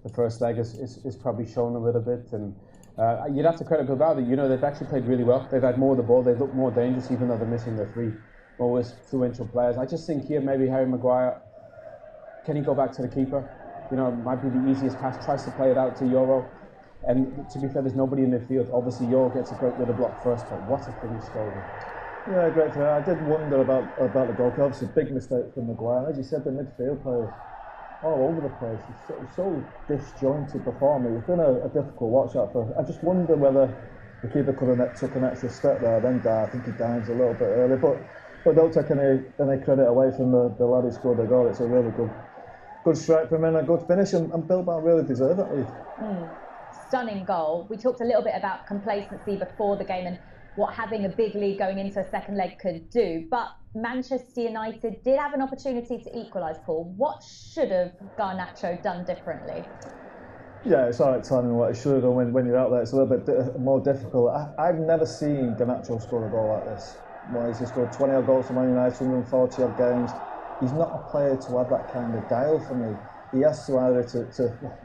the first leg is probably shown a little bit, and you'd have to credit Bilbao that, you know, they've actually played really well. They've had more of the ball. They've looked more dangerous, even though they're missing their three most influential players. I just think here maybe Harry Maguire, can he go back to the keeper? You know, it might be the easiest pass. Tries to play it out to Euro. And to be fair, there's nobody in midfield. Obviously, Euro gets a great little block first, but what a finish goal. Yeah, great for her. I did wonder about the goal. Obviously, big mistake from Maguire. As you said, the midfield players all over the place. He's so disjointed performer. It's been a difficult watch out for. I just wonder whether the keeper could have took an extra step there. Then I think he dives a little bit early, but don't take any credit away from the lad who scored the goal. It's a really good strike from him and a good finish, and Bilbao really deserve that lead. Stunning goal. We talked a little bit about complacency before the game and what having a big lead going into a second leg could do, but Manchester United did have an opportunity to equalise, Paul. What should have Garnacho done differently? Yeah, it's all right timing what he should have done when you're out there. It's a little bit more difficult. I've never seen Garnacho score a goal like this. Well, he's scored 20 odd goals for Man United, 140 odd games. He's not a player to have that kind of dial for me. He has to either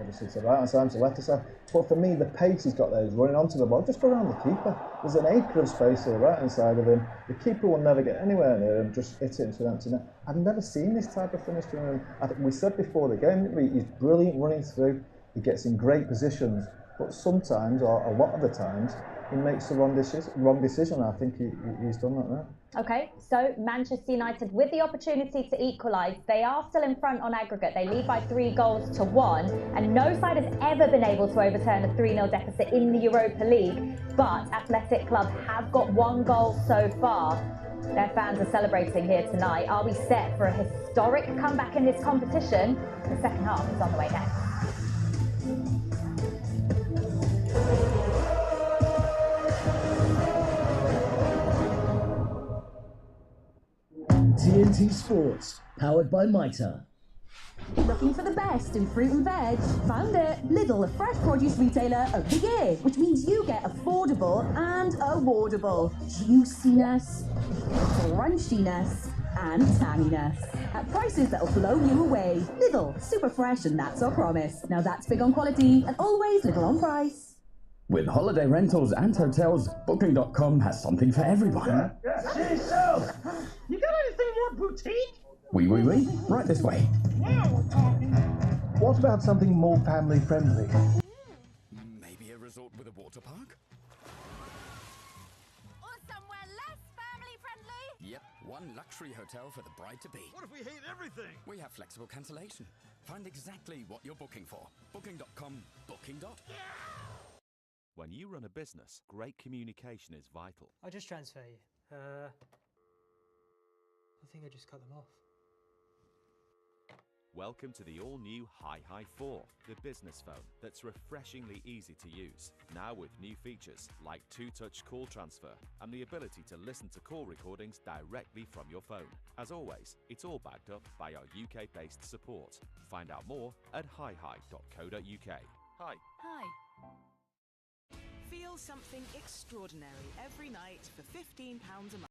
obviously to the right hand side, to the left hand side. But for me, the pace he's got there, he's running onto the ball, just go around the keeper. There's an acre of space to the right hand side of him. The keeper will never get anywhere near him, just hit it into an empty net. I've never seen this type of finish from him. I think we said before the game, he's brilliant running through. He gets in great positions, but sometimes, or a lot of the times, he makes the wrong decision. I think he's done that now. Okay, so Manchester United with the opportunity to equalise, they are still in front on aggregate. They lead by 3-1, and no side has ever been able to overturn a 3-0 deficit in the Europa League. But Athletic Club have got 1 goal so far. Their fans are celebrating here tonight. Are we set for a historic comeback in this competition? The second half is on the way next. TNT Sports, powered by Mitre. Looking for the best in fruit and veg? Found it! Lidl, the fresh produce retailer of the year, which means you get affordable and awardable juiciness, crunchiness, and tanginess at prices that'll blow you away. Lidl, super fresh, and that's our promise. Now that's big on quality and always little on price. With holiday rentals and hotels, Booking.com has something for everyone. Yes, so, you got anything more boutique? Oui. Right this way. Now we're talking. What about something more family-friendly? Maybe a resort with a water park? Or somewhere less family-friendly? Yep, one luxury hotel for the bride-to-be. What if we hate everything? We have flexible cancellation. Find exactly what you're booking for. Booking.com. Booking. Yeah! When you run a business, great communication is vital. I'll just transfer you. I think I just cut them off. Welcome to the all-new Hi-Hi 4, the business phone that's refreshingly easy to use. Now with new features like 2-touch call transfer and the ability to listen to call recordings directly from your phone. As always, it's all backed up by our UK-based support. Find out more at hihi.co.uk. Hi. Hi. Feel something extraordinary every night for £15 a month.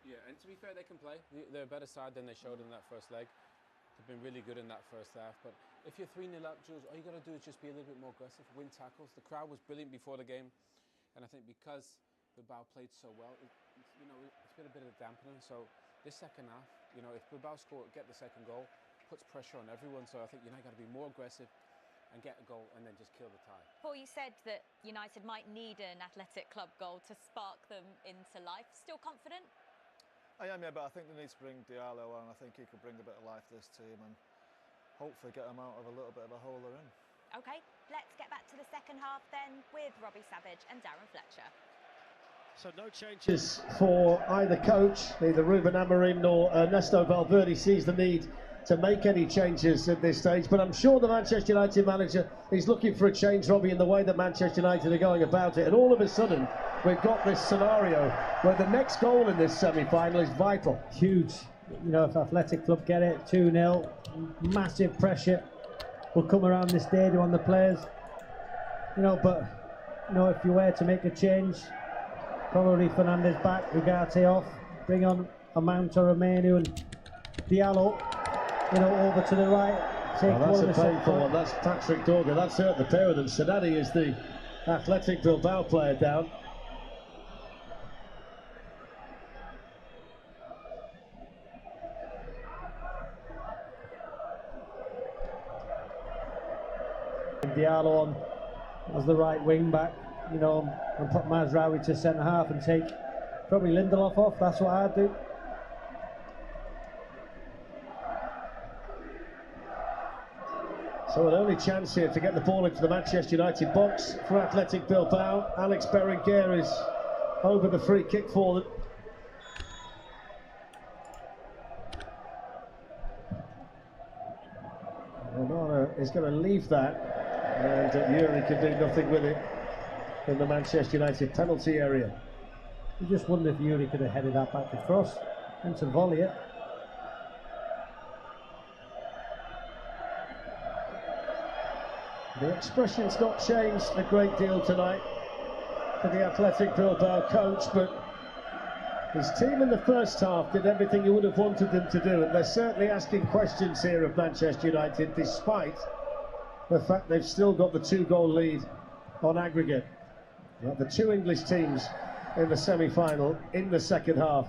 Yeah, and to be fair, they can play. They're a better side than they showed in that first leg. They've been really good in that first half. But if you're 3-0 up, Jules, all you got to do is just be a little bit more aggressive, win tackles. The crowd was brilliant before the game. And I think because Bilbao played so well, it's been a bit of a dampener. So this second half, if Bilbao get the second goal, puts pressure on everyone. So I think United got to be more aggressive and get a goal and then just kill the tie. Paul, you said that United might need an Athletic Club goal to spark them into life. Still confident? I am, yeah, but I think they need to bring Diallo on. I think he could bring a bit of life to this team and hopefully get them out of a little bit of a hole they're in. OK, let's get back to the second half then with Robbie Savage and Darren Fletcher. So no changes for either coach, neither Ruben Amorim nor Ernesto Valverde sees the need to make any changes at this stage, but I'm sure the Manchester United manager is looking for a change, Robbie, in the way that Manchester United are going about it, and all of a sudden we've got this scenario where the next goal in this semi-final is vital. Huge. If Athletic Club get it 2-0, massive pressure will come around the stadium on the players, but if you were to make a change, probably Fernandes back, Ugarte off, bring on a Mount or a Menu and Diallo over to the right. That's a painful one. That's Patrick Dorgan. That's hurt the pair of them. Sanadi is the Athletic Bilbao player down. Diallo on as the right wing back, and put Mazraoui to centre half and take probably Lindelof off. That's what I'd do. So an only chance here to get the ball into the Manchester United box for Athletic Bilbao. Alex Berenguer is over the free kick for them. Romano is going to leave that, and Yuri can do nothing with it in the Manchester United penalty area. You just wonder if Yuri could have headed that back across into volley it. The expression's not changed a great deal tonight for the Athletic Bilbao coach, but his team in the first half did everything you would have wanted them to do, and they're certainly asking questions here of Manchester United, despite the fact they've still got the 2-goal lead on aggregate. The two English teams in the semi-final in the second half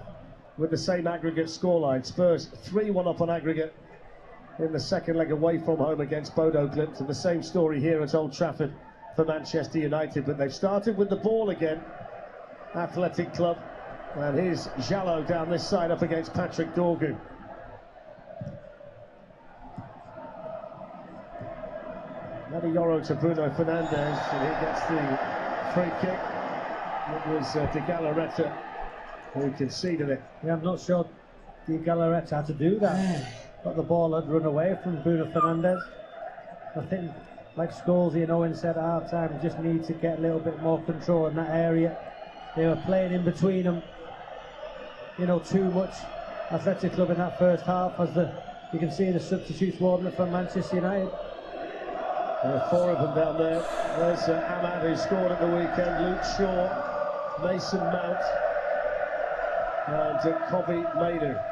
with the same aggregate scoreline. Spurs 3-1 up on aggregate in the second leg away from home against Bodo Glimt, and the same story here at Old Trafford for Manchester United. But they've started with the ball again, Athletic Club, and here's Jallo down this side up against Patrick Dorgan. Yoro to Bruno Fernandes, and he gets the free kick. It was De Galarreta who conceded it. Yeah, I'm not sure De Galarreta had to do that. But the ball had run away from Bruno Fernandes. I think, like Scholes, Owen said at half-time, just need to get a little bit more control in that area. They were playing in between them, too much. Athletic Club in that first half, as you can see the substitutes warming up from Manchester United. There are 4 of them down there. There's Ahmad, who scored at the weekend, Luke Shaw, Mason Mount, and Kobe Mainu.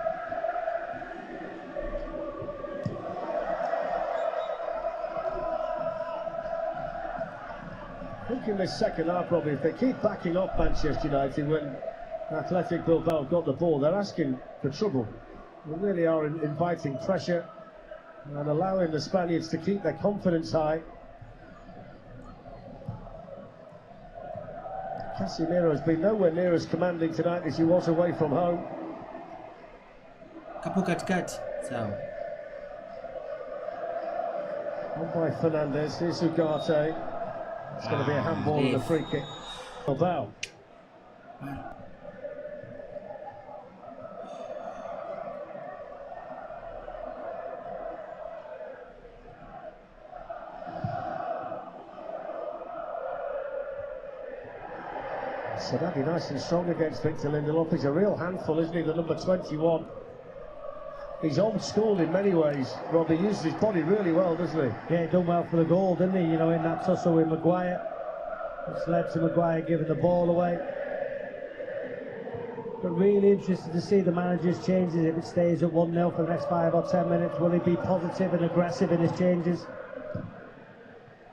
I think in this second half, Robbie, if they keep backing off Manchester United when Athletic Bilbao got the ball, they're asking for trouble. They really are inviting pressure and allowing the Spaniards to keep their confidence high. Casemiro has been nowhere near as commanding tonight as he was away from home. Kapu katikati, sawa. On by Fernandes, here's Ugarte. It's going to be a handball and a free kick. Bilbao. Sanadi nice and strong against Victor Lindelof. He's a real handful, isn't he, the number 21. He's old school in many ways. Robbie uses his body really well, doesn't he? Yeah, he done well for the goal, didn't he? In that tussle with Maguire. It's led to Maguire giving the ball away. But really interested to see the manager's changes if it stays at 1-0 for the next 5 or 10 minutes. Will he be positive and aggressive in his changes?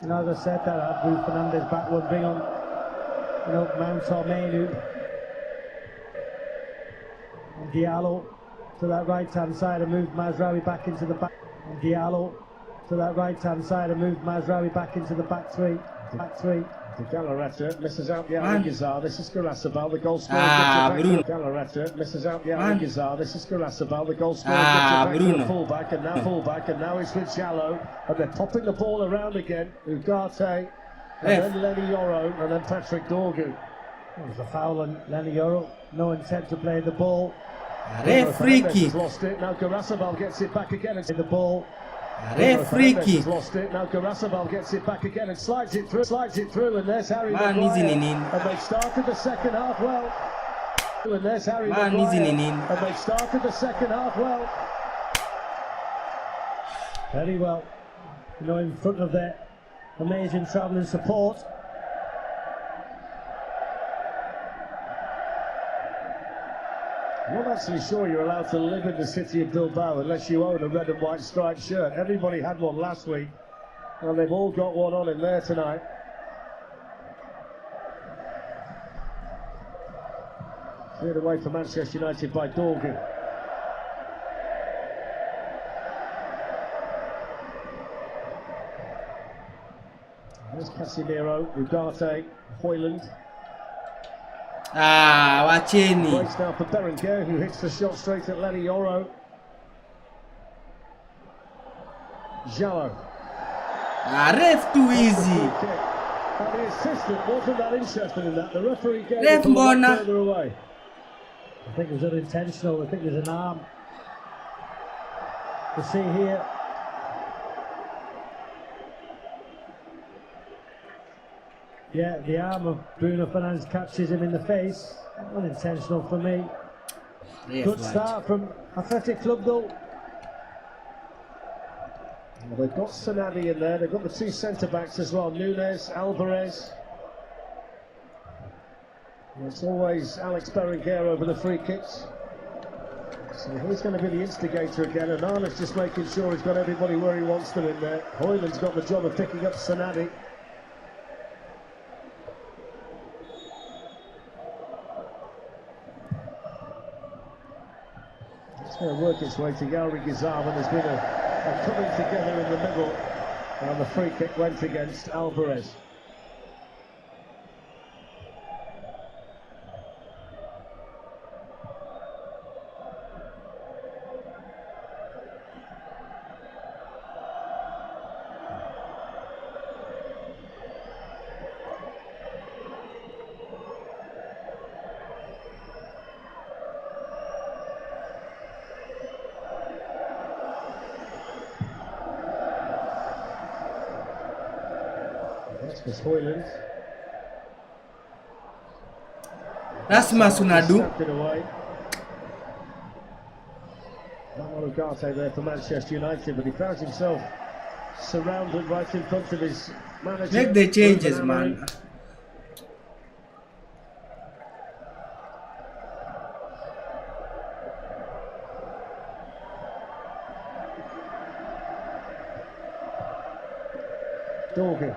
And as I said, that Bruno Fernandes back will bring on, Mount or Mainu. And Diallo to that right-hand side and move Mazraoui back into the back. And Diallo to that right-hand side and move Mazraoui back into the back three. De Galarreta misses out the Alcazar. This is Garasabal, the goal scorer. Bruno. Galarreta misses out the Alcazar. This is Garasabal, the goal scorer. Bruno. Fullback and now it's with Jallo, and they're popping the ball around again. Ugarte, and then Lenny Yoro, and then Patrick Dorgu. It was a foul on Lenny Yoro. No intent to play the ball. Free kick. Lost it. Now Garasabal gets it back again and the ball. Free kick. Lost it. Now Garasabal gets it back again and slides it through, and there's Harry Man, Maguire. and they started the second half well. And there's Harry Man, Maguire. And they started the second half well. Very well. In front of their amazing travelling support. I'm not actually sure you're allowed to live in the city of Bilbao unless you own a red and white striped shirt. Everybody had one last week, and they've all got one on in there tonight. Cleared away for Manchester United by Dorgu. There's Casemiro, Ugarte, Hoyland. Wacheni. Place now for Berenguer, who hits the shot straight at Lenny Yoro. Jallo. Ref too easy. And the assistant wasn't that interested in that. The referee gave Ref it further away. I think it was unintentional. I think there's an arm. You see here. Yeah, the arm of Bruno Fernandes catches him in the face. Unintentional for me. Good start from Athletic Club though. Well, they've got Sanadi in there. They've got the two centre-backs as well. Nunes, Alvarez. And it's always Alex Berenguer over the free kicks. So he's going to be the instigator again. And Arna's just making sure he's got everybody where he wants them in there. Hoyland's got the job of picking up Sanadi. It's going to work its way to Yauri Gizar when there's been a coming together in the middle, and the free kick went against Alvarez. That's Hoyland. Rasmus Unadu. Ugarte there for Manchester United, but he found himself surrounded right in front of his manager. Make the changes, man. Dorgu.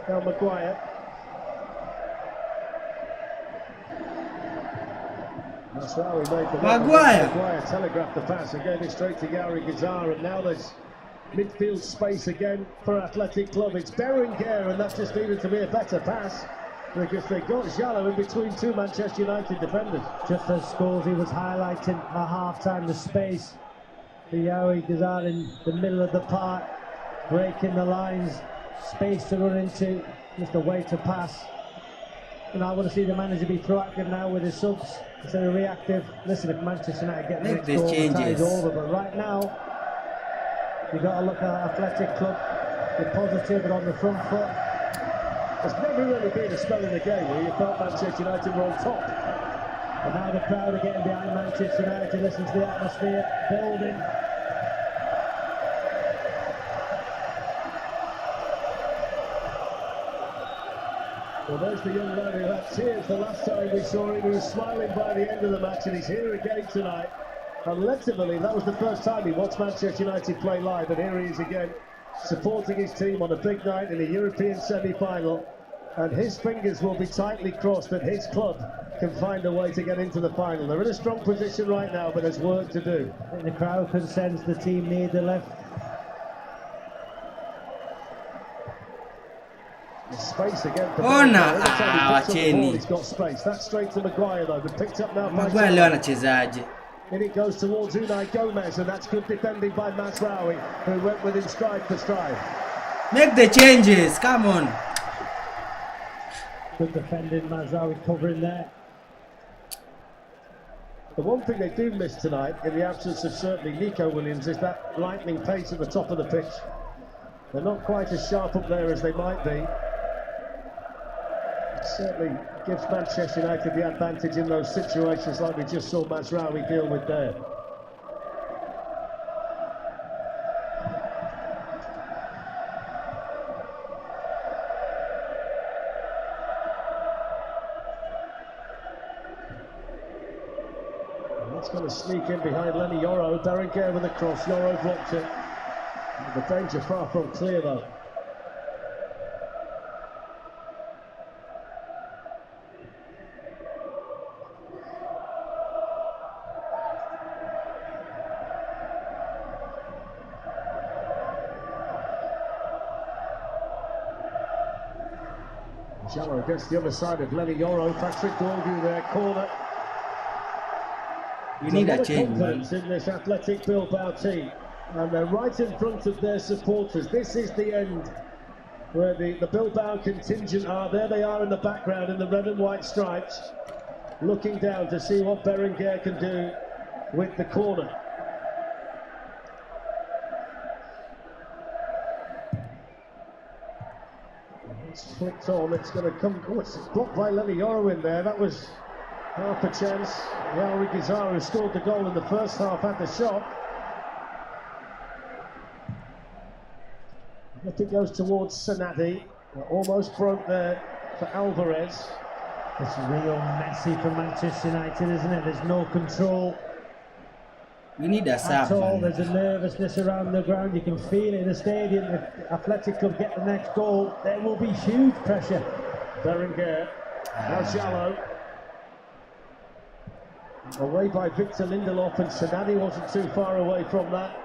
Now Maguire. Mazraoui made the Maguire telegraphed the pass and gave it straight to Yauri Gizar, and now there's midfield space again for Athletic Club. It's Berenguer, and that just needed to be a better pass because they got Jallo in between two Manchester United defenders. Just as Scorsese was highlighting at half-time, the space for Yauri Gizar in the middle of the park, breaking the lines, space to run into, just a way to pass. And I want to see the manager be proactive now with his subs instead of reactive. Listen, if Manchester United get the next goal, the tie's over. But right now, you've got to look at Athletic Club, be positive and on the front foot. There's never really been a spell in the game where you felt Manchester United were on top. And now the crowd are getting behind Manchester United. Listen to the atmosphere building. Well, there's the young man who had tears the last time we saw him. He was smiling by the end of the match, and he's here again tonight. And let's believe that was the first time he watched Manchester United play live, and here he is again, supporting his team on a big night in a European semi-final. And his fingers will be tightly crossed that his club can find a way to get into the final. They're in a strong position right now, but there's work to do. I think the crowd can sense the team need the left. Space again. He's got space. That's straight to Maguire though, but picked up now by Maguire. In it goes towards Unai Gomez, and that's good defending by Mazraoui, who went with him stride for stride. Make the changes, come on. Good defending, Mazraoui covering there. The one thing they do miss tonight, in the absence of certainly Nico Williams, is that lightning pace at the top of the pitch. They're not quite as sharp up there as they might be. It certainly gives Manchester United the advantage in those situations like we just saw Mazraoui deal with there. And that's going to sneak in behind Lenny Yoro. Berenguer with a cross. Yoro blocked it. The danger far from clear though. Jallo gets the other side of Lenny Yoro. Patrick Dorgu there, corner. We need a change, confidence in this athletic Bilbao team, and they're right in front of their supporters. This is the end where the Bilbao contingent are. There they are in the background in the red and white stripes, looking down to see what Berenguer can do with the corner. It's flicked on, it's going to come. Oh, it's blocked by Lenny Yoro in there. That was half a chance. Yauri Gizar, who scored the goal in the first half, had the shot. If it goes towards Sanadi, almost broke there for Alvarez. It's real messy for Manchester United, isn't it? There's no control. We need a at all. There's a nervousness around the ground. You can feel it in the stadium. If Athletic Club get the next goal, there will be huge pressure. Berenguer, now Jallo. Away by Victor Lindelof, and Sanadi wasn't too far away from that.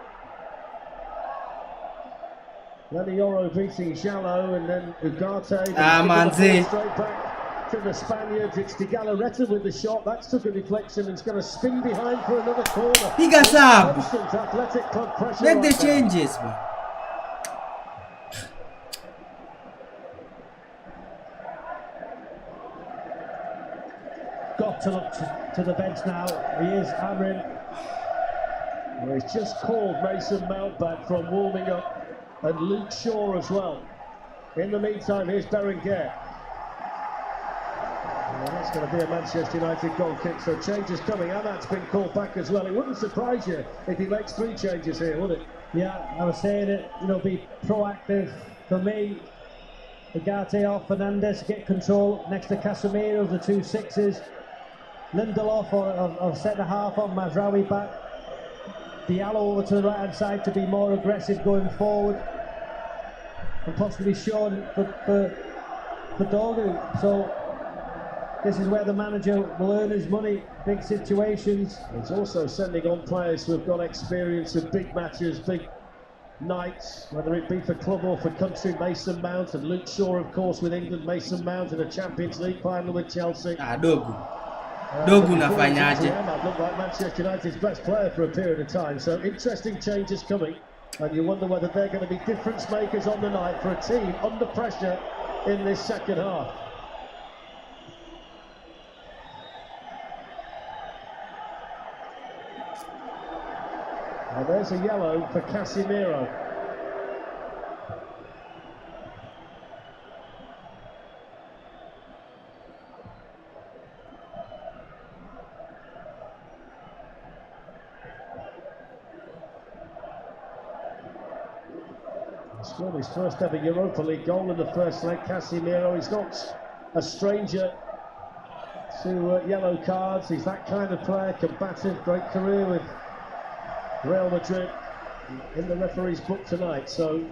Lenny Yoro beating Jallo, and then Ugarte. Manzi. Straight back to the Spaniards. It's Di Gallaretta with the shot. That took a deflection and it's going to spin behind for another corner. He got up. Athletic Club pressure. Make the changes, man. Got to look to the bench now. He is Amrin. Well, he's just called Mason Mount back from warming up, and Luke Shaw as well. In the meantime, here's Berenguer. Well, that's going to be a Manchester United goal kick, so changes coming, and that's been called back as well. It wouldn't surprise you if he makes 3 changes here, would it? Yeah, I was saying it, be proactive. For me, Ugarte off, Fernandes get control next to Casemiro, the 2 6s. Lindelof or centre-half on Mazraoui back. Diallo over to the right-hand side to be more aggressive going forward. And possibly Sean for Dorgu. So this is where the manager will earn his money, big situations. He's also sending on players who have got experience of big matches, big nights, whether it be for club or for country. Mason Mount and Luke Shaw, of course, with England. Mason Mount in a Champions League final with Chelsea. Dogu nafanyaje? Might look like Manchester United's best player for a period of time. So interesting changes coming, and you wonder whether they're going to be difference makers on the night for a team under pressure in this second half. And there's a yellow for Casemiro. He scored his first ever Europa League goal in the first leg. Casemiro, he's not a stranger to yellow cards. He's that kind of player, combative, great career with Real Madrid in the referee's book tonight. So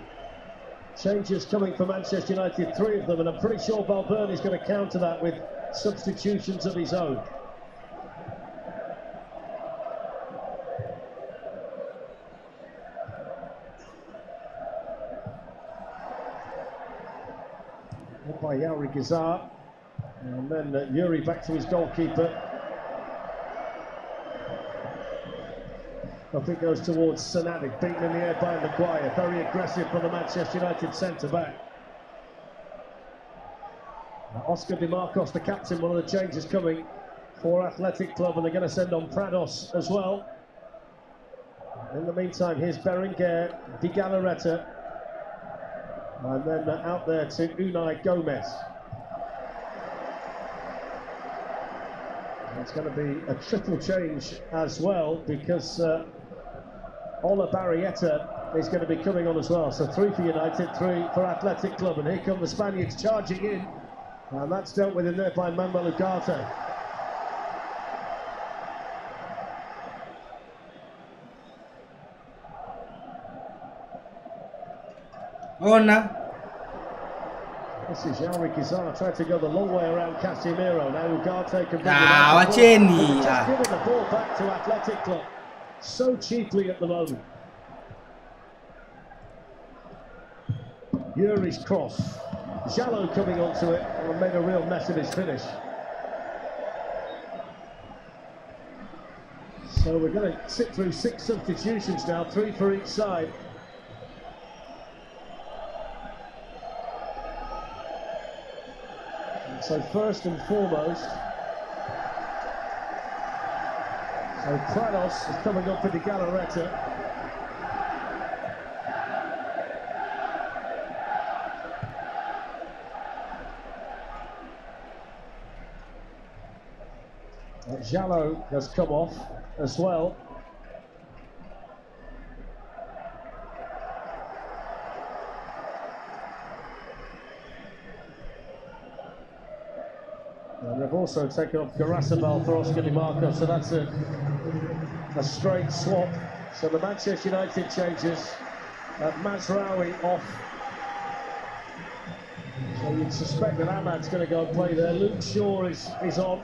changes coming for Manchester United, 3 of them, and I'm pretty sure Valverde is going to counter that with substitutions of his own. By Yauri Gazar, and then Yuri back to his goalkeeper. I think goes towards Sanadik, beaten in the air by Maguire. Very aggressive from the Manchester United centre-back. Oscar Di Marcos, the captain, one of the changes coming for Athletic Club, and they're going to send on Prados as well. In the meantime, here's Berenguer, Di Galarreta, and then out there to Unai Gomez. It's going to be a triple change as well, because Ola Barrieta is going to be coming on as well. So 3 for United, 3 for Athletic Club, and here come the Spaniards charging in, and that's dealt with in there by Manuel Ugarte. Ona. This is Yauri Kizar trying to go the long way around Casemiro. Now Ugarte can bring wacheni. Just giving the ball back to Athletic Club so cheaply at the moment. Yuri's cross. Jallo coming onto it and made a real mess of his finish. So we're going to sit through 6 substitutions now, 3 for each side. So first and foremost, so Prados is coming up for Di Galarreta. Jallo has come off as well. And they've also taken off Garasabal for Oscar Di Marcos, so that's a straight swap. So the Manchester United changes. Mazraoui off. So you'd suspect that Ahmad's going to go and play there. Luke Shaw is on.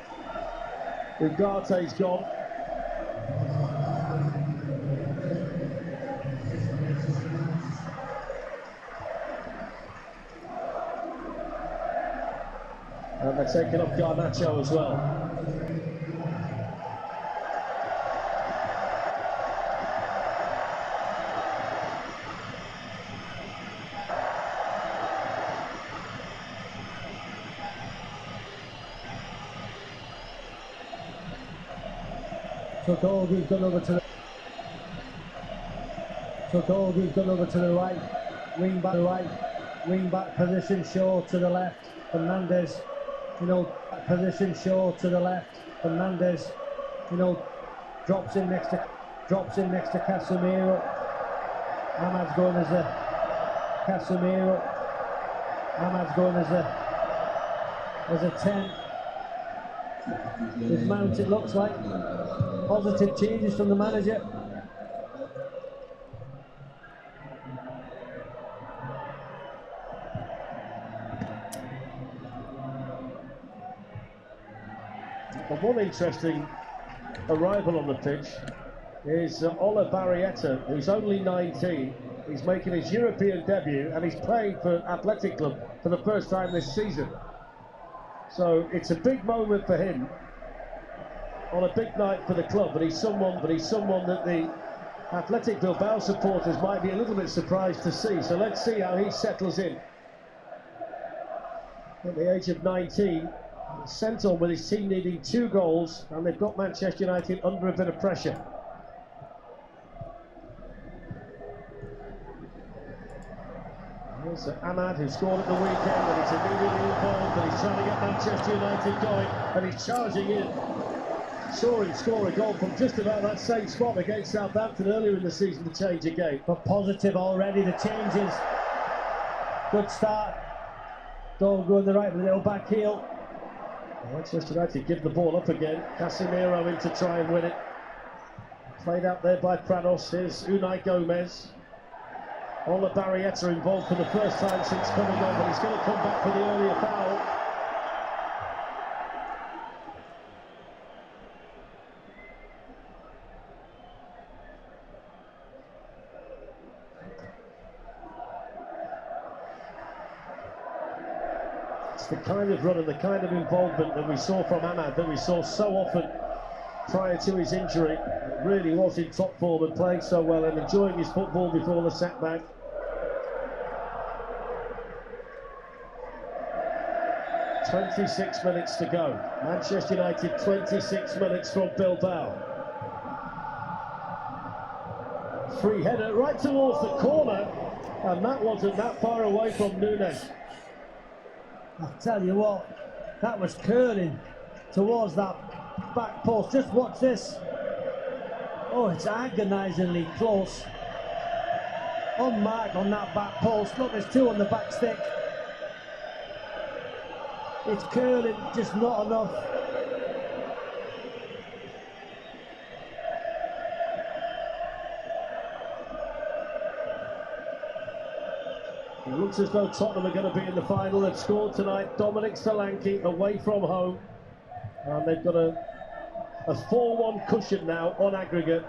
Ugarte's gone. And they're taking up Garnacho as well. Tokolgi's gone over to the right, wing back position, Shaw to the left, Fernandez, position Shaw to the left, Fernandez, drops in next to Casemiro. Ahmad's going as a Casemiro. Ahmad's going as a 10. With Mount, it looks like. Positive changes from the manager. But one interesting arrival on the pitch is Ola Barrieta, who's only 19. He's making his European debut and he's playing for Athletic Club for the first time this season. So it's a big moment for him on a big night for the club, but he's someone that the Athletic Bilbao supporters might be a little bit surprised to see. So let's see how he settles in. At the age of 19, sent on with his team needing 2 goals, and they've got Manchester United under a bit of pressure. Here's Ahmad, who scored at the weekend, and he's immediately involved, and he's trying to get Manchester United going, and he's charging in. Saw him score a goal from just about that same spot against Southampton earlier in the season to change a game. But positive already, the changes. Good start. Don't go on the right with a little back heel. Manchester United give the ball up again. Casemiro in to try and win it. Played out there by Prados. Here's Unai Gomez. Ola Barrieta involved for the first time since coming on, but he's going to come back for the earlier foul. It's the kind of run and the kind of involvement that we saw from Ahmad, that we saw so often prior to his injury. It really was in top form and playing so well and enjoying his football before the setback. "26 minutes to go. Manchester United 26 minutes from Bilbao. Free header right towards the corner, and that wasn't that far away from Nunes. I'll tell you what, that was curling towards that back post. Just watch this. Oh, it's agonisingly close. On mark on that back post. Look, there's two on the back stick. It's curling, just not enough. It looks as though Tottenham are going to be in the final. They've scored tonight. Dominic Solanke away from home. And they've got a 4-1 cushion now on aggregate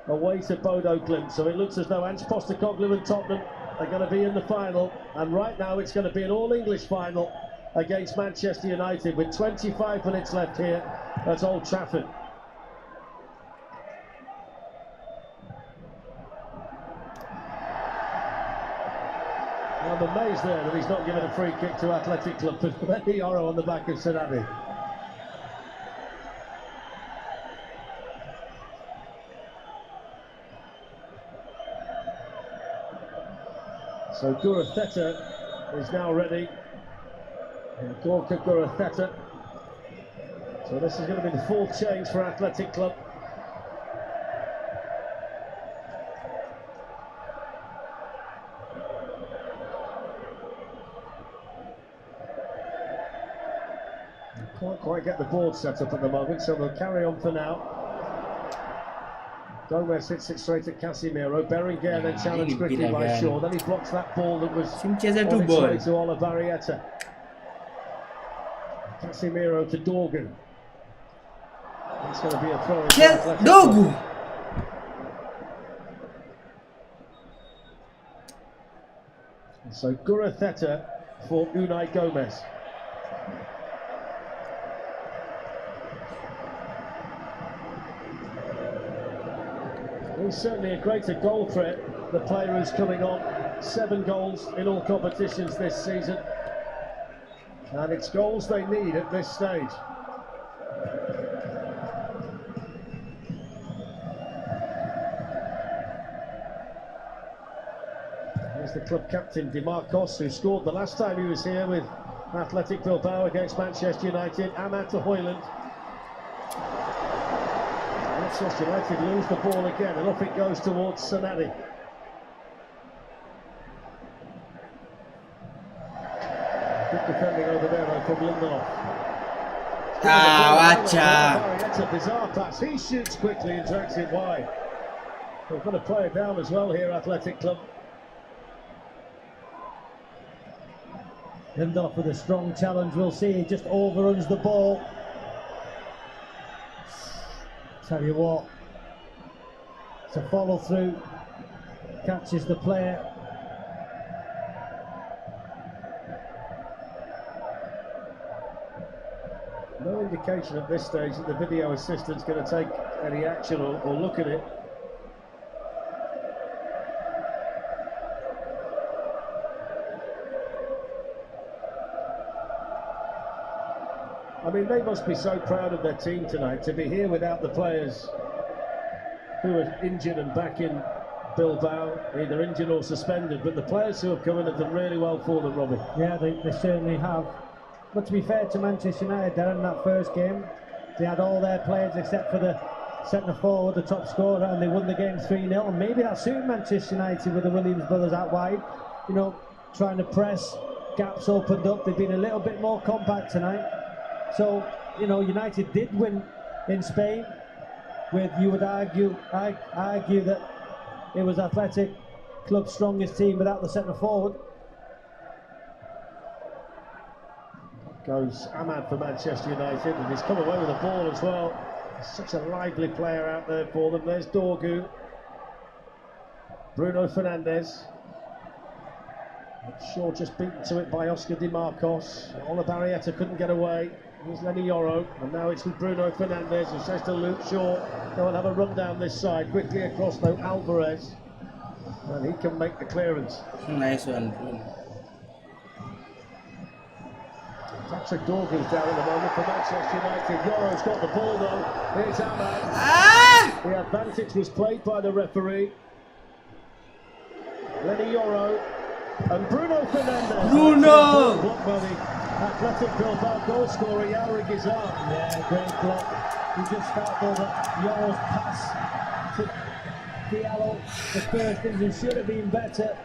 away to Bodo Glimt. So it looks as though Ange Postecoglou and Tottenham are going to be in the final. And right now it's going to be an all-English final against Manchester United with 25 minutes left here at Old Trafford. I'm amazed there that he's not given a free kick to Athletic Club, but Lenny Oro on the back of Sanadi. So Gurutheta is now ready. And Gorka Gurutheta. So this is going to be the full change for Athletic Club. Can't quite get the board set up at the moment, so they'll carry on for now. Gomez hits it straight at Casemiro. Berenguer then challenged quickly by Shaw. Then he blocks that ball that was on its way to Ola Barrieta. Casemiro to Dorgan. It's going to be a throw. Dogu! So Gurutheta for Unai Gomez. He's certainly a greater goal threat, the player who's coming on. 7 goals in all competitions this season. And it's goals they need at this stage. Here's the club captain, Dimarcos, who scored the last time he was here with Athletic Bilbao against Manchester United. Ahmad to Højlund. Manchester United lose the ball again, and off it goes towards Sanadi. Good defending over there though from Lindelof. It's a bizarre pass. He shoots quickly and drags it wide. They've got to play it down as well here, Athletic Club. Lindelof with a strong challenge, we'll see. He just overruns the ball. Tell you what, it's a follow through, catches the player. No indication at this stage that the video assistant's going to take any action or look at it. I mean, they must be so proud of their team tonight to be here without the players who are injured and back in Bilbao, either injured or suspended. But the players who have come in have done really well for them, Robbie. Yeah, they certainly have. But to be fair to Manchester United, they're in that first game. They had all their players except for the centre forward, the top scorer, and they won the game 3-0. And maybe that suited Manchester United with the Williams brothers out wide, you know, trying to press, gaps opened up. They've been a little bit more compact tonight. So, you know, United did win in Spain with, you would argue that it was Athletic Club's strongest team without the centre forward. Goes Ahmad for Manchester United, and he's come away with the ball as well. Such a lively player out there for them. There's Dorgu. Bruno Fernandes. Shaw just beaten to it by Oscar Di Marcos. Ola Barrieta couldn't get away. Here's Lenny Yoro, and now it's with Bruno Fernandes, who says to Luke Shaw, go and have a run down this side. Quickly across though, Alvarez. And he can make the clearance. Nice one, Bruno. Patrick Dorgu's down at the moment for Manchester United. Yoro's got the ball though. Here's Ahmad. The advantage was played by the referee. Lenny Yoro and Bruno Fernandes. Bruno! Blocked by the Athletic Bilbao goal scorer Yaurig Izar. Yeah, great block. He just felt that Yoro's pass to Diallo, the first instance, should have been better.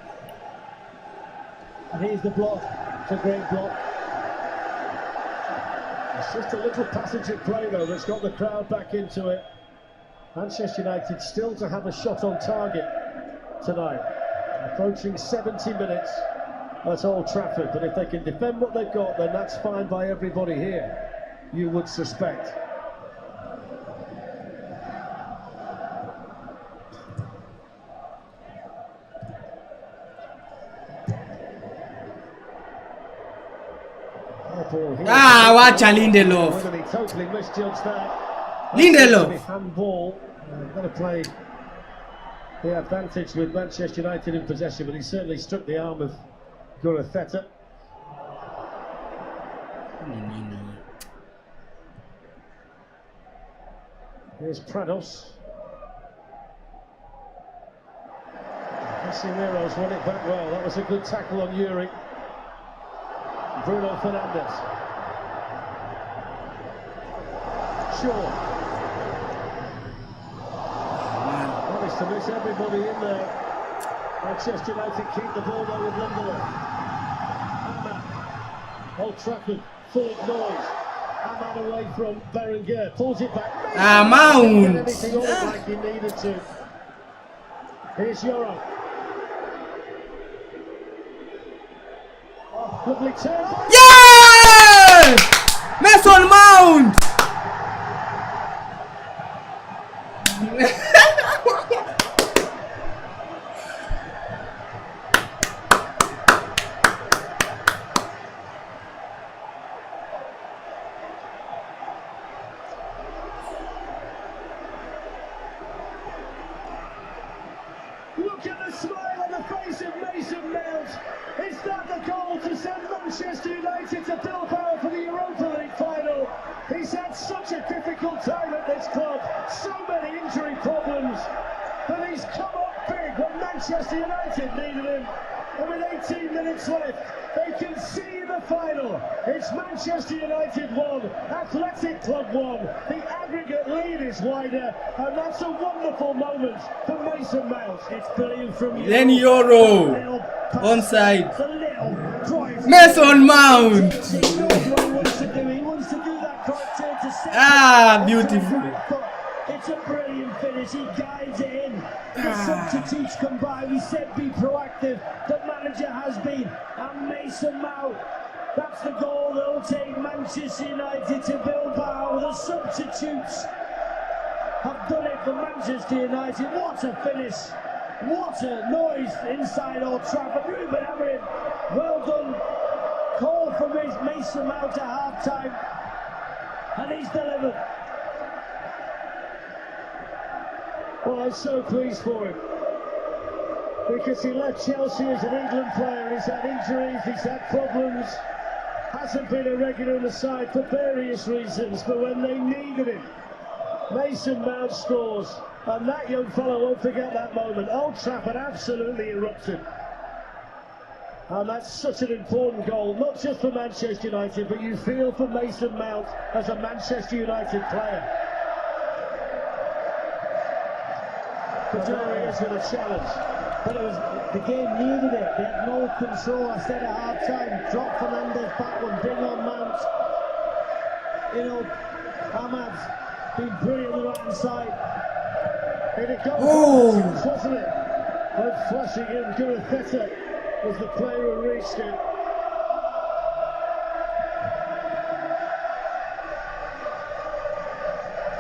And here's the block. It's a great block. It's just a little passage of play though that's got the crowd back into it. Manchester United still to have a shot on target tonight. Approaching 70 minutes at Old Trafford, but if they can defend what they've got, then that's fine by everybody here, you would suspect. Watch Lindelof. Whether he totally misjudged that. Lindelof. Handball. Going to play the advantage with Manchester United in possession, but he certainly struck the arm of Gurutheta. Here's Prados. Casimiro's won it back well. That was a good tackle on Yuri. Bruno Fernandes. Shaw. Managed to miss everybody in there. Manchester United keep the ball though with Lindelof. Ahmad. Old Trafford full of noise. Ahmad away from Berenguer. Pulls it back. Mount! Anything on it like he needed to. Here's Yoro. Lovely turn. Yeah! Mason Mount! Look at the smile on the face of Mason Mount. Is that the goal to send Manchester United to Bilbao for the Europa League final? He's had such a difficult time at this club, so many injury problems, but he's come up big when Manchester United needed him. And with 18 minutes left, they can see the final. It's Manchester United 1, Athletic Club 1. The aggregate lead is wider, and that's a wonderful moment for Mason Mount. It's brilliant from you. Lenny Yoro. Onside. Mason Mount. Beautiful. It's a brilliant finish. He guides it in. The substitutes come by. We said be proactive. The manager has been. And Mason Mount. That's the goal that will take Manchester United to Bilbao. The substitutes have done it for Manchester United. What a finish. What a noise inside Old Trafford. Ruben Amorim, well done. Call for Mason Mount at half time. And he's delivered. Well, I'm so pleased for him. Because he left Chelsea as an England player. He's had injuries, he's had problems. Hasn't been a regular in the side for various reasons. But when they needed him, Mason Mount scores. And that young fellow won't forget that moment. Old Trafford absolutely erupted. And that's such an important goal, not just for Manchester United, but you feel for Mason Mount as a Manchester United player. Kajari is with a challenge. But the game needed it. They had no control. I said at half time, drop Fernandez back one, bring on Mount. You know, Ahmad's been brilliant on the right hand side. And it goes wasn't it? And flashing in, Gurutheta was the player who reached it.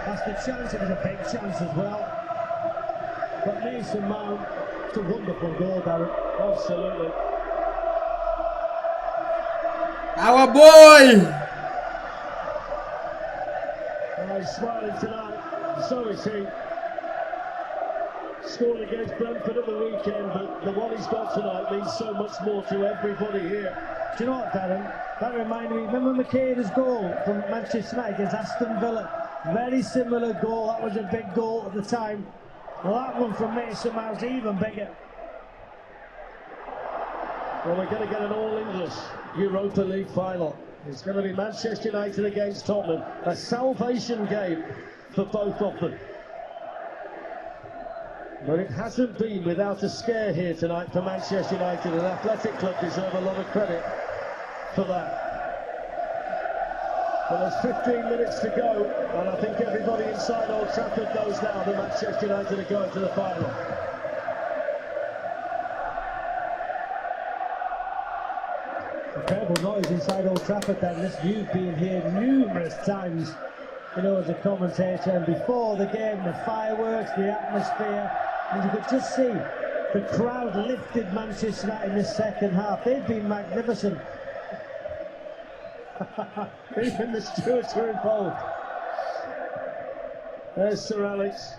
That's the chance. It was a big chance as well. But Mason Mount, it's a wonderful goal, Darren. Absolutely. Our boy! Oh, he's smiling tonight. So is he. Scored against Brentford at the weekend, but the one he's got tonight means so much more to everybody here. Do you know what, Darren? That reminded me, remember McKenna's goal from Manchester United against Aston Villa? Very similar goal. That was a big goal at the time. Well, that one from Mason Mount's even bigger. Well, we're going to get an all-English Europa League final. It's going to be Manchester United against Tottenham. A salvation game for both of them. But it hasn't been without a scare here tonight for Manchester United, and Athletic Club deserve a lot of credit for that. Well, there's 15 minutes to go, and I think everybody inside Old Trafford knows now that Manchester United are going to the final. Incredible noise inside Old Trafford then. This you've been here numerous times, you know, as a commentator, and before the game, the fireworks, the atmosphere, and you could just see the crowd lifted Manchester United in the second half. They've been magnificent. Even the stewards were involved. There's Sir Alex.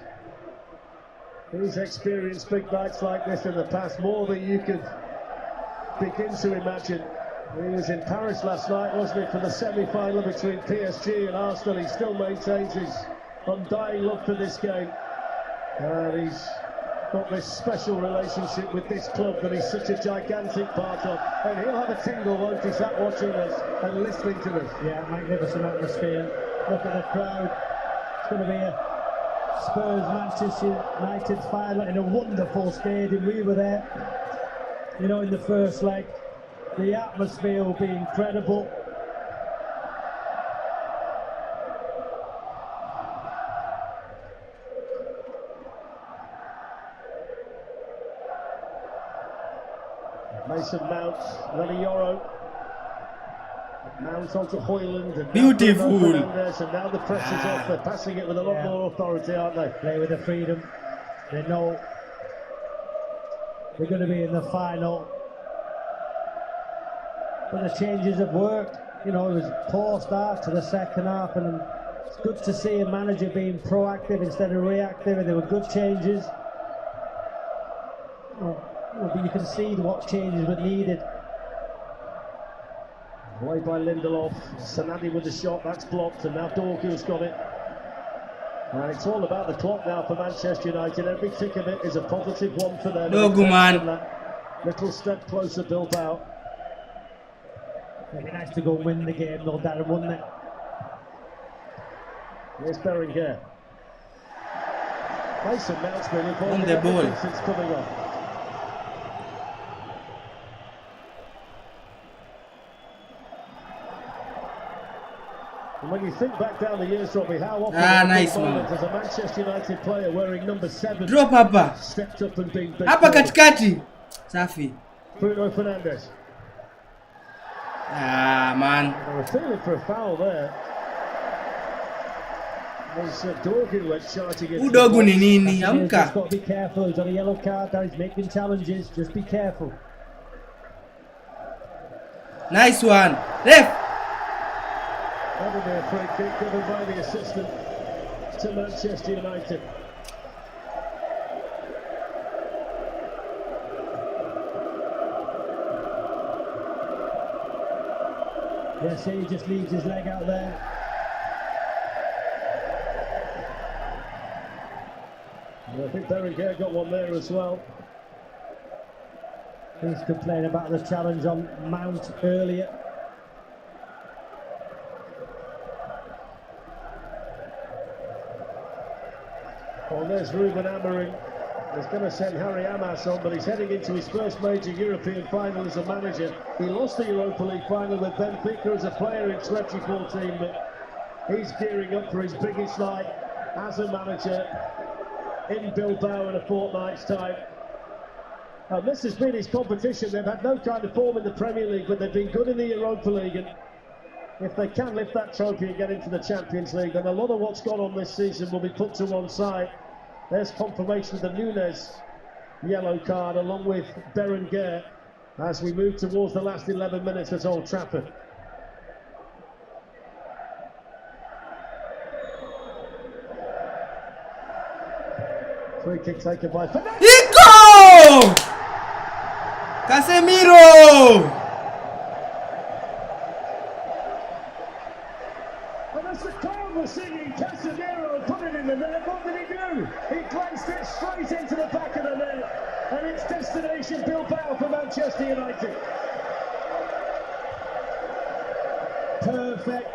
He's experienced big nights like this in the past, more than you could begin to imagine. He was in Paris last night, wasn't he, for the semi-final between PSG and Arsenal. He still maintains his undying love for this game. And he's got this special relationship with this club that he's such a gigantic part of. And he'll have a tingle, won't he, sat watching this and listening to this. Yeah, magnificent atmosphere. Look at the crowd. It's going to be a Spurs-Manchester United final in a wonderful stadium. We were there, you know, in the first leg. The atmosphere will be incredible. Mason Mount, Lanioro. Mount onto Hoyland. And beautiful. And now the pressure's off. They're passing it with a lot more authority, aren't they? Play with the freedom. They know they're going to be in the final. But the changes have worked. You know, it was a poor start to the second half, and it's good to see a manager being proactive instead of reactive, and there were good changes. But you can see what changes were needed. Away by Lindelof. Sanadi with the shot, that's blocked, and now Dorgu's got it. And it's all about the clock now for Manchester United. Every tick of it is a positive one for them. Dorgu, man. Little step closer, Bilbao. It'd be nice to go and win the game, though, Darren, wouldn't it? Here's Berenguer. Mason Mount's been involved on in the everything ball since coming on. And when you think back down the years, Robbie, how often nice one. as a Manchester United player wearing number 7 drop hapa stepped up and been big. Hapa katikati. Safi. Bruno Fernandes. Man. They were feeling for a foul there. As Dorgu went charging in. Udogu ni nini? He's Amka. just got to be careful. He's got a yellow card there. He's making challenges. Just be careful. Nice one. Ref. That would be a free kick given by the assistant to Manchester United. Yes, he just leaves his leg out there. And I think Berenguer got one there as well. He's complaining about the challenge on Mount earlier. Well, there's Ruben Amorim is going to send Harry Amas on, but he's heading into his first major European final as a manager. He lost the Europa League final with Benfica as a player in 2014, but he's gearing up for his biggest night as a manager in Bilbao in a fortnight's time. And this has been his competition. They've had no kind of form in the Premier League, but they've been good in the Europa League. And if they can lift that trophy and get into the Champions League, then a lot of what's gone on this season will be put to one side. There's confirmation of the Nunes yellow card along with Berenguer as we move towards the last 11 minutes at Old Trafford. Free kick taken by Fernandez. Nico! Casemiro! And as the crowd was singing, Casemiro put it in the net. What did he do? He placed it straight into the back of the net. And it's destination Bilbao for Manchester United. Perfect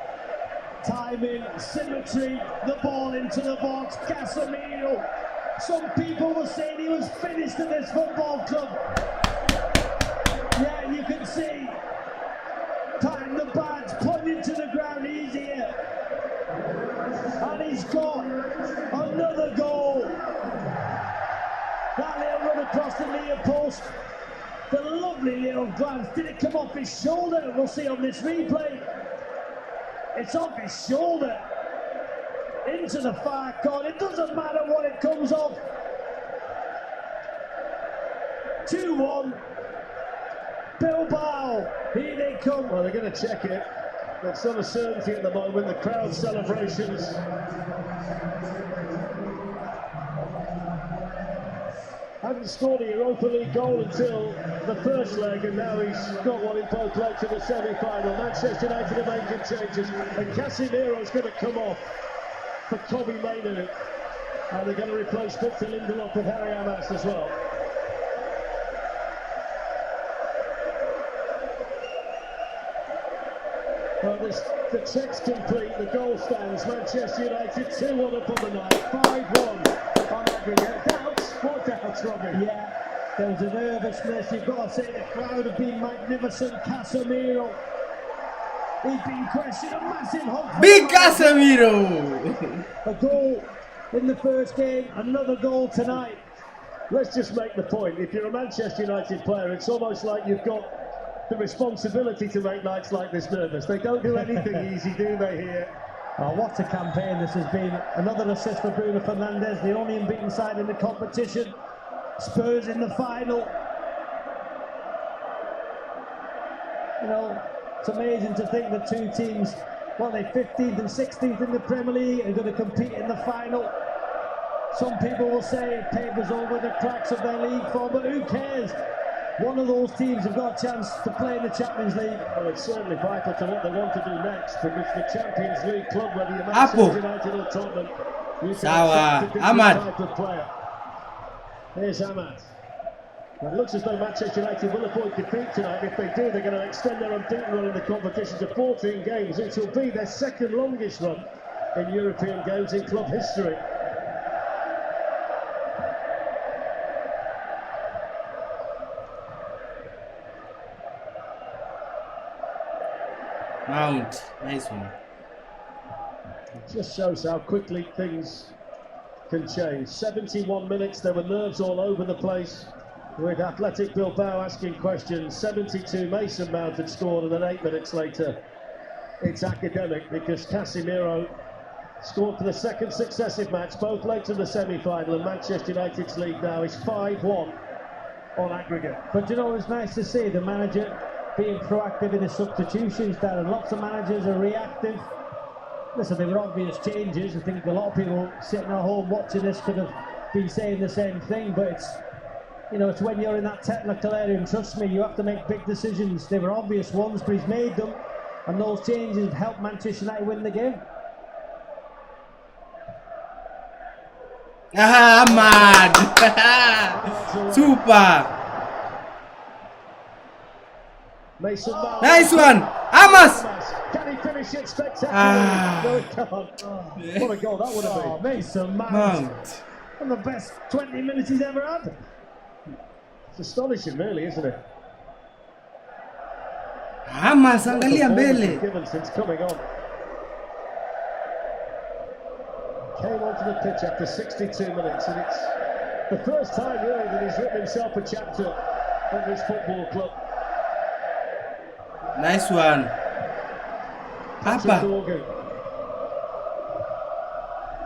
timing, symmetry, the ball into the box, Casemiro. Some people were saying he was finished at this football club. Yeah, you can see, patting the badge, pointing to the ground, he's here. And he's got another goal. That little run across the near post, the lovely little glance. Did it come off his shoulder? We'll see on this replay. It's off his shoulder. Into the far corner. It doesn't matter what it comes off. 2-1. Bilbao. Here they come. Well, they're going to check it. There's some certainty at the moment. The crowd celebrations. Hadn't scored a Europa League goal until the first leg, and now he's got one in both legs in the semi-final. Manchester United are making changes, and Casemiro's going to come off for Kobe Mainoo, and they're going to replace Victor Lindelof with Harry Amas as well. Well, the check's complete, the goal stands. Manchester United 2-1 up on the night, 5-1 on aggregate. Doubts? What doubts, Robbie? Yeah, there was a nervousness. You've got to say the crowd have been magnificent. Casemiro, he's been questioned, a massive hug. Big Casemiro! A goal in the first game, another goal tonight. Let's just make the point. If you're a Manchester United player, it's almost like you've got the responsibility to make nights like this nervous. They don't do anything easy, do they, here? Oh, what a campaign this has been. Another assist for Bruno Fernandes, the only unbeaten side in the competition. Spurs in the final. You know, it's amazing to think that two teams, what are they, 15th and 16th in the Premier League, are going to compete in the final. Some people will say it papers over the cracks of their league form, but who cares? One of those teams have got a chance to play in the Champions League. Well, it's certainly vital to what they want to do next, because the Champions League club, whether you're Manchester United or Tottenham, you can accept Ahmad. type of player. Here's Ahmad. Well, it looks as though Manchester United will avoid defeat tonight. If they do, they're going to extend their unbeaten run in the competition to 14 games, which will be their second longest run in European games in club history. Mount, nice one. It just shows how quickly things can change. 71 minutes, there were nerves all over the place with Athletic Bilbao asking questions. 72, Mason Mount had scored, and then 8 minutes later it's academic, because Casemiro scored for the second successive match, both legs of the semi-final, and Manchester United's lead now is 5-1 on aggregate. But you know, it's nice to see the manager being proactive in his substitutions. There are lots of managers are reactive. Listen, there were obvious changes. I think a lot of people sitting at home watching this could have been saying the same thing, but it's, you know, it's when you're in that technical area, and trust me, you have to make big decisions. They were obvious ones, but he's made them, and those changes helped Manchester United win the game. Ahmad! Super! Mason Mount. Nice one! Amas! Can he finish it spectacularly? No, he can't. What a goal that would have been. Mason Mount. And the best 20 minutes he's ever had. It's astonishing, really, isn't it? Hamas, angalia mbele. Given since coming on. Came onto the pitch after 62 minutes, and it's the first time really that he's written himself a chapter at this football club. Nice one. Papa.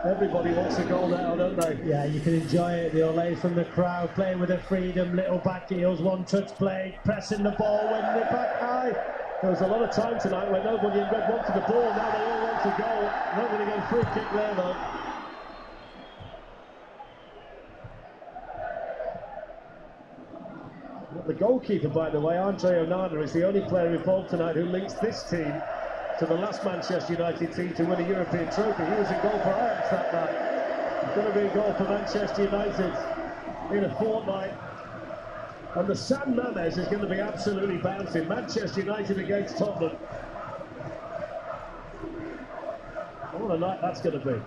Everybody wants a goal now, don't they? Yeah, you can enjoy it. The Olay from the crowd, playing with the freedom, little back heels, one touch play, pressing the ball, winning it back high. There was a lot of time tonight where nobody in red wanted the ball. Now they all want a goal. Not going to go free kick there though. The goalkeeper, by the way, Andre Onana, is the only player involved tonight who links this team to the last Manchester United team to win a European trophy. He was in goal for Ajax that night. He's going to be in goal for Manchester United in a fortnight. And the San Mamés is going to be absolutely bouncing. Manchester United against Tottenham. What a night that's going to be.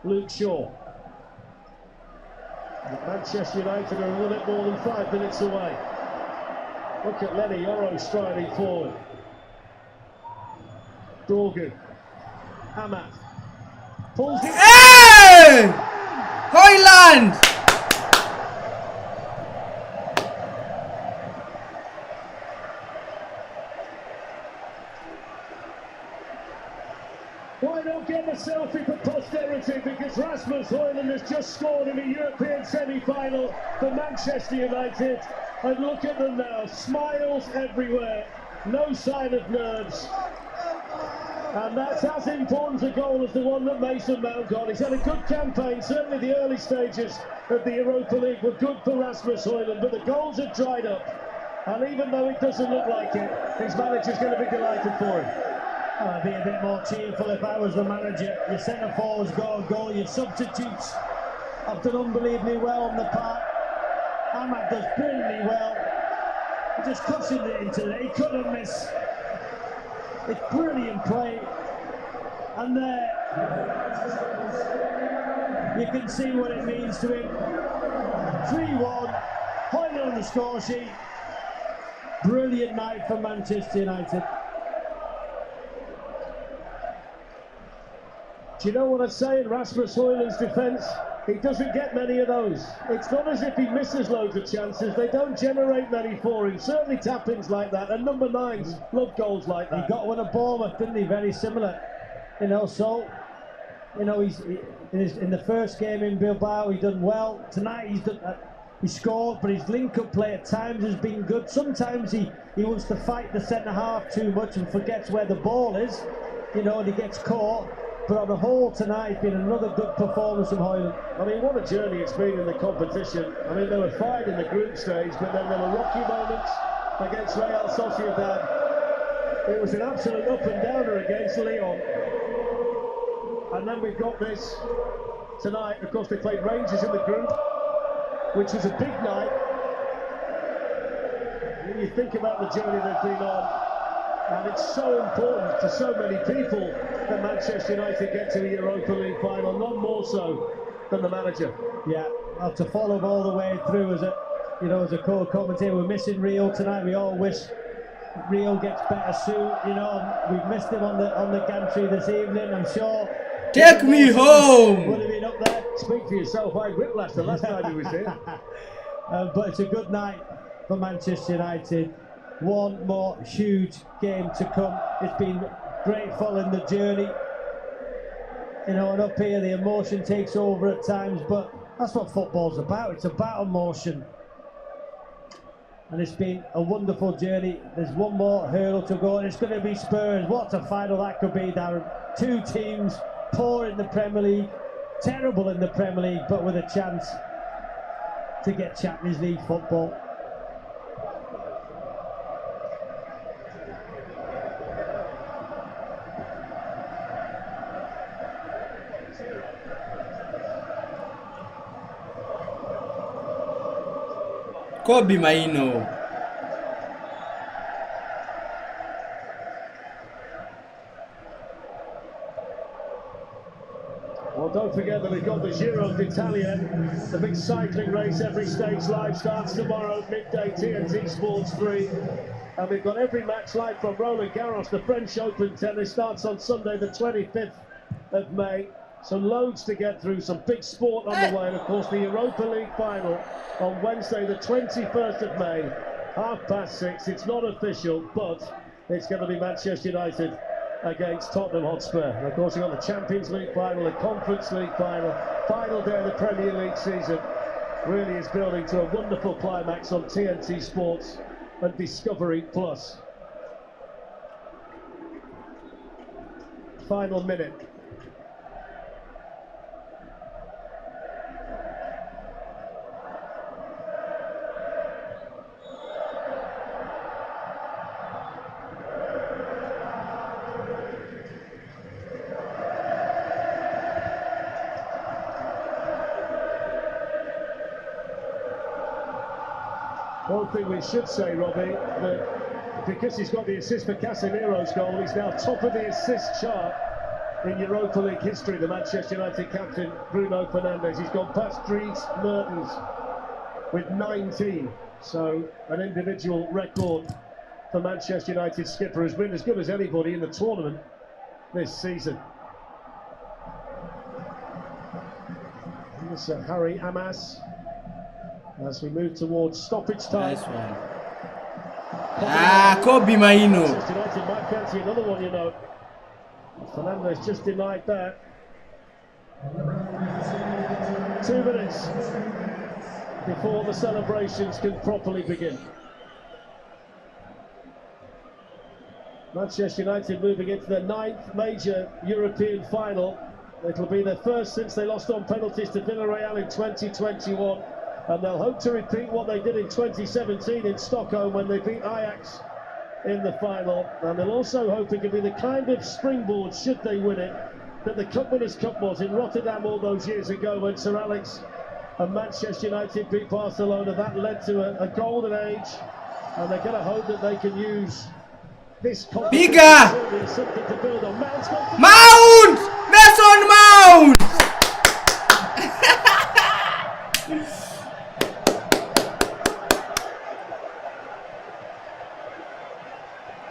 Luke Shaw. Manchester United are a little bit more than 5 minutes away. Look at Lenny Yoro striding forward. Dorgu. Amat. Pulls it. Hey! Hoyland! Why not get a selfie for posterity, because Rasmus Højlund has just scored in a European semi-final for Manchester United. And look at them now, smiles everywhere, no sign of nerves. And that's as important a goal as the one that Mason Mount got. He's had a good campaign, certainly the early stages of the Europa League were good for Rasmus Højlund, but the goals have dried up. And even though it doesn't look like it, his manager's going to be delighted for him. I'd be a bit more cheerful if I was the manager. Your centre forwards got a goal, your substitutes have done unbelievably well on the park. Ahmad does brilliantly well. He just cushioned it into it, he couldn't miss. It's brilliant play. And there, you can see what it means to him. 3-1, Højlund on the score sheet. Brilliant night for Manchester United. Do you know what I'd say in Rasmus Højlund's defence? He doesn't get many of those. It's not as if he misses loads of chances. They don't generate many for him. Certainly tap-ins like that. And number 9s love goals like that. He got one at Bournemouth, didn't he? Very similar. You know, so, you know, in the first game in Bilbao, he done well. Tonight he scored, but his link-up play at times has been good. Sometimes he wants to fight the centre-half too much and forgets where the ball is, you know, and he gets caught. But on the whole tonight, it's been another good performance from Højlund. I mean, what a journey it's been in the competition. I mean, they were fine in the group stage, but then there were rocky moments against Real Sociedad. It was an absolute up-and-downer against Lyon. And then we've got this tonight. Of course, they played Rangers in the group, which was a big night. When you think about the journey they've been on, and it's so important to so many people that Manchester United get to the Europa League final, none more so than the manager. Yeah, well, to follow him all the way through as a co-commentator. We're missing Rio tonight. We all wish Rio gets better soon. You know, we've missed him on the gantry this evening. I'm sure. Take me home. Would have been up there. Speak for yourself. I had whiplash the last time he was here. But it's a good night for Manchester United. One more huge game to come. It's been great following the journey. You know, and up here the emotion takes over at times, but that's what football's about. It's about emotion. And it's been a wonderful journey. There's one more hurdle to go, and it's going to be Spurs. What a final that could be, Darren. Two teams, poor in the Premier League, terrible in the Premier League, but with a chance to get Champions League football. Kobe Maino. Don't forget that we've got the Giro d'Italia, the big cycling race. Every stage live starts tomorrow, midday, TNT Sports 3. And we've got every match live from Roland Garros. The French Open tennis starts on Sunday, the 25th of May. So loads to get through, some big sport on the way. And of course, the Europa League final on Wednesday, the 21st of May, 6:30. It's not official, but it's going to be Manchester United against Tottenham Hotspur. And of course, you've got the Champions League final, the Conference League final, final day of the Premier League season. Really is building to a wonderful climax on TNT Sports and Discovery Plus. Final minute. One thing we should say, Robbie, that because he's got the assist for Casemiro's goal, he's now top of the assist chart in Europa League history, the Manchester United captain, Bruno Fernandes. He's gone past Dries Mertens with 19. So an individual record for Manchester United skipper, who's been as good as anybody in the tournament this season. This is Harry Amas. As we move towards stoppage time. Nice one. Kobe Maino. United might fancy another one, you know. Fernandes just denied that. 2 minutes before the celebrations can properly begin. Manchester United moving into their 9th major European final. It'll be their first since they lost on penalties to Villarreal in 2021. And they'll hope to repeat what they did in 2017 in Stockholm when they beat Ajax in the final. And they'll also hope it can be the kind of springboard, should they win it, that the Cup Winners' Cup was in Rotterdam all those years ago when Sir Alex and Manchester United beat Barcelona. That led to a golden age, and they're going to hope that they can use this competition as something to build on. Mount! Mason Mount!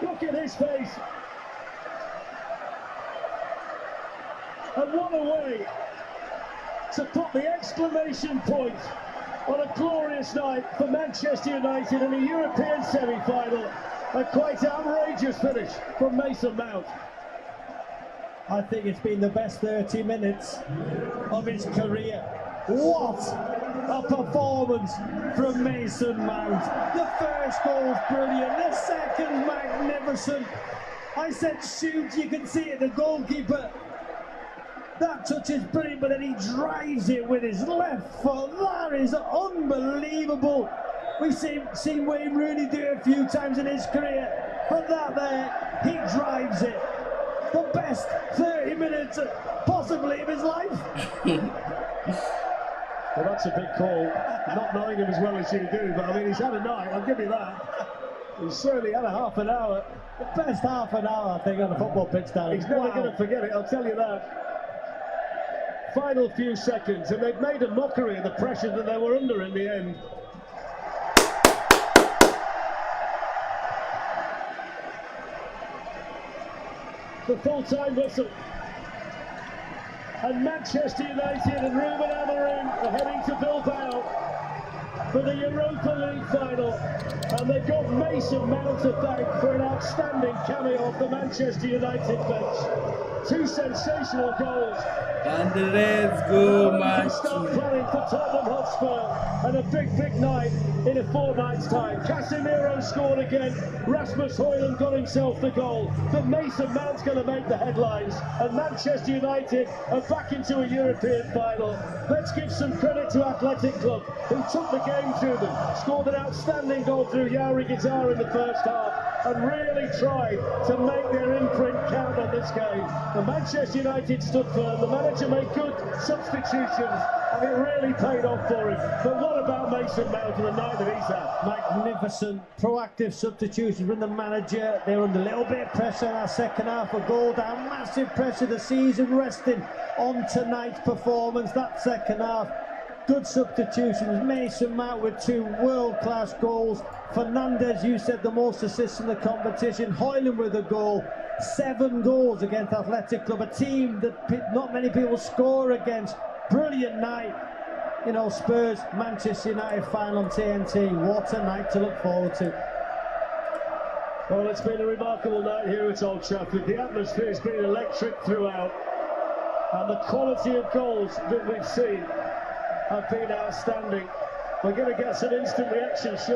Look at his face. And what a way to put the exclamation point on a glorious night for Manchester United in a European semi-final. A quite outrageous finish from Mason Mount. I think it's been the best 30 minutes of his career. What a performance from Mason Mount. The first goal's brilliant, the second magnificent. I said shoot, you can see it, the goalkeeper. That touch is brilliant, but then he drives it with his left foot. That is unbelievable. We've seen Wayne Rooney do it a few times in his career, but that there, he drives it. The best 30 minutes possibly of his life. Well, that's a big call, not knowing him as well as you do, but I mean, he's had a night, I'll give you that. He's certainly had a half an hour. The best half an hour, I think, on the football pitch, Darren. He's never going to forget it, I'll tell you that. Final few seconds, and they've made a mockery of the pressure that they were under in the end. The full-time whistle. And Manchester United and Ruben Amorim are heading to Bilbao for the Europa League final. And they've got Mason Mount to thank for an outstanding cameo off the Manchester United bench. 2 sensational goals. And let's go, man. Start planning for Tottenham Hotspur, and a big night in a fortnight's time. Casemiro scored again. Rasmus Højlund got himself the goal, but Mason Mount's going to make the headlines, and Manchester United are back into a European final. Let's give some credit to Athletic Club, who took the game game to them. Scored an outstanding goal through Yauri Guitar in the first half and really tried to make their imprint count on this game. The Manchester United stood firm. The manager made good substitutions and it really paid off for him. But what about Mason Mount and the night that he's had? Magnificent, proactive substitutions from the manager. They were under a little bit of pressure in that second half. A goal down, massive pressure. The season resting on tonight's performance. That second half, good substitutions. Mason Mount with 2 world-class goals. Fernandez, you said, the most assists in the competition. Hoyland with a goal. 7 goals against Athletic Club, a team that not many people score against. Brilliant night. You know, Spurs, Manchester United final on TNT. What a night to look forward to. Well, it's been a remarkable night here at Old Trafford. The atmosphere has been electric throughout. And the quality of goals that we've seen have been outstanding. We're going to get some instant reaction.